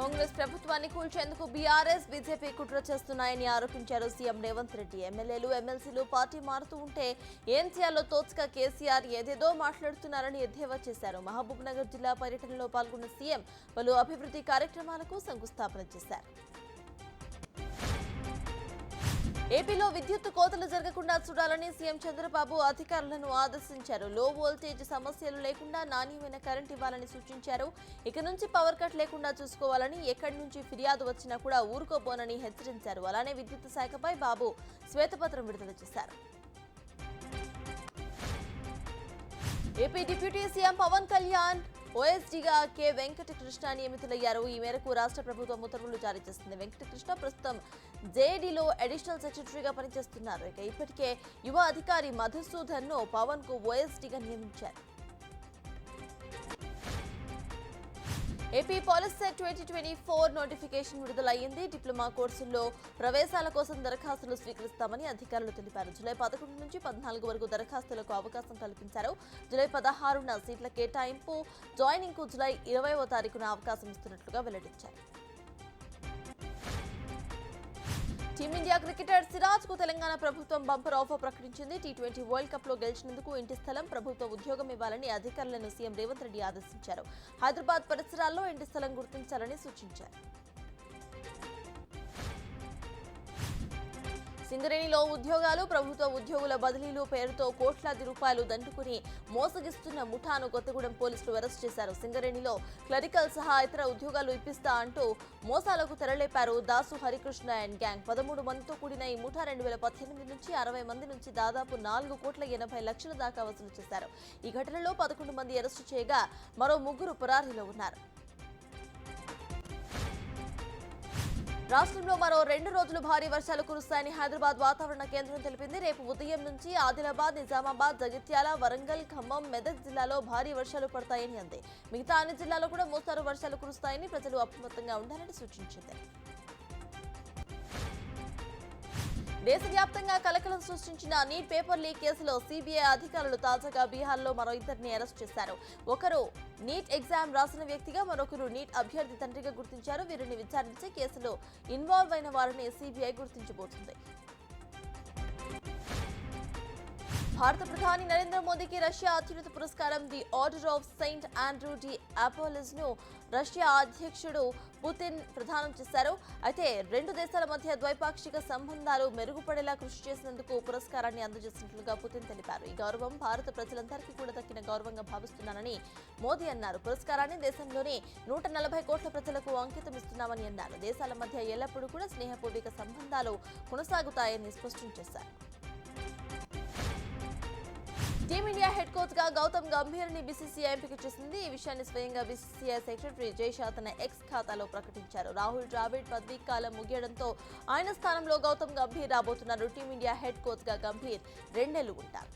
కాంగ్రెస్ ప్రభుత్వాన్ని కూల్చేందుకు BRS BJP కుట్ర చేస్తున్నాయని ఆరోపించారు సీఎం రేవంత్ రెడ్డి. ఎమ్మెల్యేలు ఎమ్మెల్సీలు పార్టీ మారుతూ ఉంటే ఏం చేయాలో తోచక కేసీఆర్ ఏదేదో మాట్లాడుతున్నారని ఎద్దేవా చేశారు. మహబూబ్ నగర్ జిల్లా పర్యటనలో పాల్గొన్న సీఎం పలు అభివృద్ధి కార్యక్రమాలకు శంకుస్థాపన చేశారు. ఏపీలో విద్యుత్ కోతలు జరగకుండా చూడాలని సీఎం చంద్రబాబు అధికారులను ఆదేశించారు. లో వోల్టేజ్ సమస్యలు లేకుండా నాణ్యమైన కరెంట్ ఇవ్వాలని సూచించారు. ఇక నుంచి పవర్ కట్ లేకుండా చూసుకోవాలని, ఎక్కడి నుంచి ఫిర్యాదు వచ్చినా కూడా ఊరుకోబోనని హెచ్చరించారు. అలానే విద్యుత్ శాఖపై బాబు శ్వేతపత్రం విడుదల చేశారు. AP deputy CM Pawan Kalyan ఓఎస్డీగా కె వెంకటకృష్ణ నియమితులయ్యారు. ఈ మేరకు రాష్ట్ర ప్రభుత్వం ఉత్తర్వులు జారీ చేసింది. వెంకటకృష్ణ ప్రస్తుతం జేడీలో అడిషనల్ సెక్రటరీగా పనిచేస్తున్నారు. ఇక ఇప్పటికే యువ అధికారి మధుసూదన్ ను పవన్ కు ఓఎస్డీగా నియమించారు. ఏపీ పాలిసెట్ 2024 నోటిఫికేషన్ విడుదలయ్యింది. డిప్లొమా కోర్సుల్లో ప్రవేశాల కోసం దరఖాస్తులు స్వీకరిస్తామని అధికారులు తెలిపారు. జూలై 11 నుంచి 14 వరకు దరఖాస్తులకు అవకాశం కల్పించారు. జూలై 16న సీట్ల కేటాయింపు, జాయినింగ్ కు జూలై 20వ తారీఖున అవకాశం ఇస్తున్నట్లుగా వెల్లడించారు. టీమిండియా క్రికెటర్ సిరాజ్ కు తెలంగాణ ప్రభుత్వం బంపర్ ఆఫర్ ప్రకటించింది. టీ20 వరల్డ్ కప్ లో గెలిచినందుకు ఇంటి స్థలం, ప్రభుత్వ ఉద్యోగం ఇవ్వాలని అధికారులను సీఎం రేవంత్ రెడ్డి ఆదేశించారు. హైదరాబాద్ పరిసరాల్లో ఇంటి స్థలం గుర్తించాలని సూచించారు. సింగరేణిలో ఉద్యోగాలు, ప్రభుత్వ ఉద్యోగుల బదిలీలు పేరుతో కోట్లాది రూపాయలు దండుకుని మోసగిస్తున్న ముఠాను కొత్తగూడెం పోలీసులు అరెస్ట్ చేశారు. సింగరేణిలో క్లరికల్ సహా ఇతర ఉద్యోగాలు ఇప్పిస్తా అంటూ మోసాలకు తెరలేపారు దాసు హరికృష్ణ అండ్ గ్యాంగ్. 13 మందితో కూడిన ఈ ముఠా 2018 నుంచి 60 మంది నుంచి దాదాపు 4,80,00,000 దాకా వసూలు చేశారు. ఈ ఘటనలో 11 మంది అరెస్టు చేయగా మరో 3 పరారీలో ఉన్నారు. రాష్ట్రంలో మరో 2 రోజులు భారీ వర్షాలు కురుస్తాయని హైదరాబాద్ వాతావరణ కేంద్రం తెలిపింది. రేపు ఉదయం నుంచి ఆదిలాబాద్, నిజామాబాద్, జగిత్యాల, వరంగల్, ఖమ్మం, మెదక్ జిల్లాలో భారీ వర్షాలు పడతాయని అంది. మిగతా అన్ని జిల్లాల్లో కూడా మోస్తారు వర్షాలు కురుస్తాయని ప్రజలు అప్రమత్తంగా ఉండాలని సూచించింది. దేశవ్యాప్తంగా కలకలం సృష్టించిన నీట్ పేపర్ లీక్ కేసులో సీబీఐ అధికారులు తాజాగా బీహార్లో మరో 2 అరెస్ట్ చేశారు. ఒకరు నీట్ ఎగ్జామ్ రాసిన వ్యక్తిగా, మరొకరు నీట్ అభ్యర్థి తండ్రిగా గుర్తించారు. వీరిని విచారించి కేసులో ఇన్వాల్వ్ అయిన వారిని సీబీఐ గుర్తించబోతుంది. భారత ప్రధాని నరేంద్ర మోదీకి రష్యా అత్యున్నత పురస్కారం the Order of Saint Andrew the అపోలిస్ ను రష్యా అధ్యక్షుడు పుతిన్ ప్రదానం చేశారు. అయితే 2 దేశాల మధ్య ద్వైపాక్షిక సంబంధాలు మెరుగుపడేలా కృషి చేసినందుకు పురస్కారాన్ని అందజేసినట్లుగా పుతిన్ తెలిపారు. ఈ గౌరవం భారత ప్రజలందరికీ కూడా దక్కిన గౌరవంగా భావిస్తున్నానని మోదీ అన్నారు. పురస్కారాన్ని దేశంలోని 140 కోట్ల ప్రజలకు అంకితం ఇస్తున్నామని అన్నారు. దేశాల మధ్య ఎల్లప్పుడూ కూడా స్నేహపూర్వక సంబంధాలు కొనసాగుతాయని స్పష్టం చేశారు. టీమిండియా హెడ్ కోచ్ గా గౌతమ్ గంభీర్ ని బీసీసీఐ ఎంపిక చేసింది. ఈ విషయాన్ని స్వయంగా బీసీసీఐ సెక్రటరీ జైషా తన ఎక్స్ ఖాతాలో ప్రకటించారు. రాహుల్ ద్రావిడ్ పదవీ కాలం ముగియడంతో ఆయన స్థానంలో గౌతమ్ గంభీర్ రాబోతున్నారు. టీమిండియా హెడ్ కోచ్ గా గంభీర్ 2 నెలలు ఉంటారు.